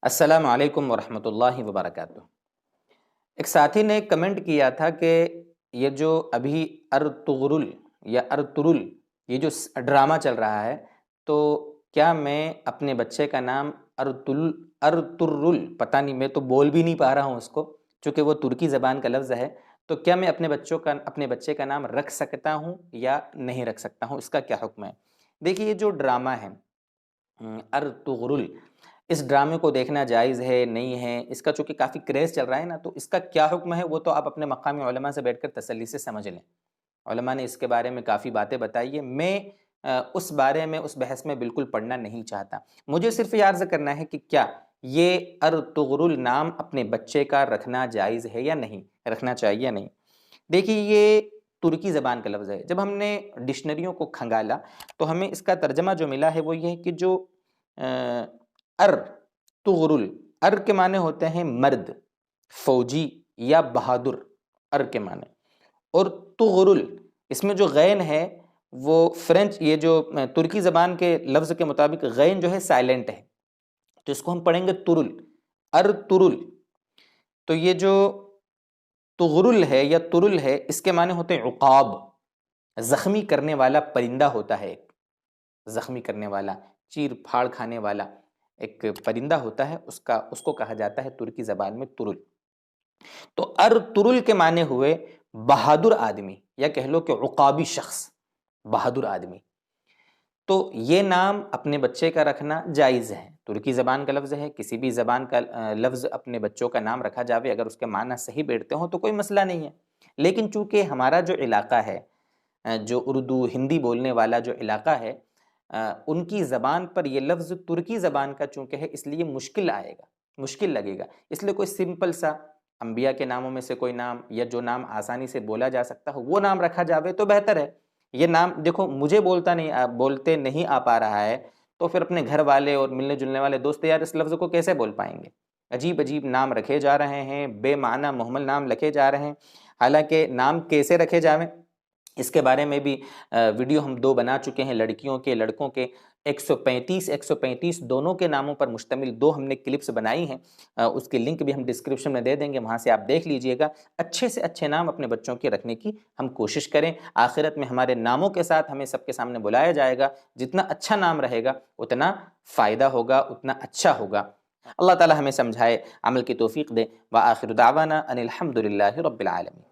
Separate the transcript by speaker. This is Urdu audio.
Speaker 1: السلام علیکم ورحمۃ اللہ وبرکاتہ۔ ایک ساتھی نے کمنٹ کیا تھا کہ یہ جو ابھی ارطغرل یا ارطرل یہ جو ڈرامہ چل رہا ہے، تو کیا میں اپنے بچے کا نام ارطرل، پتہ نہیں، میں تو بول بھی نہیں پا رہا ہوں اس کو، چونکہ وہ ترکی زبان کا لفظ ہے، تو کیا میں اپنے بچے کا نام رکھ سکتا ہوں یا نہیں رکھ سکتا ہوں؟ اس کا کیا حکم ہے؟ دیکھیے، یہ جو ڈرامہ ہے ارطغرل، اس ڈرامے کو دیکھنا جائز ہے نہیں ہے؟ اس کا چونکہ کافی کریز چل رہا ہے نا، تو اس کا کیا حکم ہے وہ تو آپ اپنے مقامی علماء سے بیٹھ کر تسلی سے سمجھ لیں۔ علماء نے اس کے بارے میں کافی باتیں بتائی ہے، میں اس بارے میں، اس بحث میں بالکل پڑھنا نہیں چاہتا۔ مجھے صرف یہ عرض کرنا ہے کہ کیا یہ ارطغرل نام اپنے بچے کا رکھنا جائز ہے یا نہیں، رکھنا چاہیے یا نہیں؟ دیکھیے، یہ ترکی زبان کا لفظ ہے۔ جب ہم نے ڈکشنریوں کو کھنگالا تو ہمیں اس کا ترجمہ جو ملا ہے وہ یہ ہے کہ جو ارطغرل، ار کے معنی ہوتے ہیں مرد، فوجی یا بہادر، ار کے معنی، اور طغرل، اس میں جو غین ہے وہ فرینچ، یہ جو ترکی زبان کے لفظ کے مطابق غین جو ہے سائلنٹ ہے، تو اس کو ہم پڑھیں گے ترل، ارطرل۔ تو یہ جو طغرل ہے یا ترل ہے، اس کے معنی ہوتے ہیں عقاب، زخمی کرنے والا پرندہ ہوتا ہے، ایک زخمی کرنے والا، چیر پھاڑ کھانے والا ایک پرندہ ہوتا ہے، اس کو کہا جاتا ہے ترکی زبان میں ترل۔ تو ارطرل کے معنی ہوئے بہادر آدمی، یا کہہ لو کہ عقابی شخص، بہادر آدمی۔ تو یہ نام اپنے بچے کا رکھنا جائز ہے، ترکی زبان کا لفظ ہے، کسی بھی زبان کا لفظ اپنے بچوں کا نام رکھا جاوے، اگر اس کے معنی صحیح بیٹھتے ہوں تو کوئی مسئلہ نہیں ہے۔ لیکن چونکہ ہمارا جو علاقہ ہے، جو اردو ہندی بولنے والا جو علاقہ ہے، ان کی زبان پر یہ لفظ ترکی زبان کا چونکہ ہے، اس لیے مشکل آئے گا، مشکل لگے گا، اس لیے کوئی سمپل سا انبیاء کے ناموں میں سے کوئی نام، یا جو نام آسانی سے بولا جا سکتا ہو وہ نام رکھا جاوے تو بہتر ہے۔ یہ نام دیکھو، مجھے بولتے نہیں آ پا رہا ہے، تو پھر اپنے گھر والے اور ملنے جلنے والے دوست یار اس لفظ کو کیسے بول پائیں گے؟ عجیب عجیب نام رکھے جا رہے ہیں، بے معنی مہمل نام رکھے جا رہے ہیں۔ حالانکہ نام کیسے رکھے جاویں، اس کے بارے میں بھی ویڈیو ہم 2 بنا چکے ہیں، لڑکیوں کے لڑکوں کے، 135 دونوں کے ناموں پر مشتمل 2 ہم نے کلپس بنائی ہیں، اس کی لنک بھی ہم ڈسکرپشن میں دے دیں گے، وہاں سے آپ دیکھ لیجئے گا۔ اچھے سے اچھے نام اپنے بچوں کے رکھنے کی ہم کوشش کریں، آخرت میں ہمارے ناموں کے ساتھ ہمیں سب کے سامنے بلایا جائے گا، جتنا اچھا نام رہے گا اتنا فائدہ ہوگا، اتنا اچھا ہوگا۔ اللہ تعالی ہمیں سمجھائے، عمل کی توفیق دے۔ وآخر دعوانا ان الحمد للہ رب العالمین۔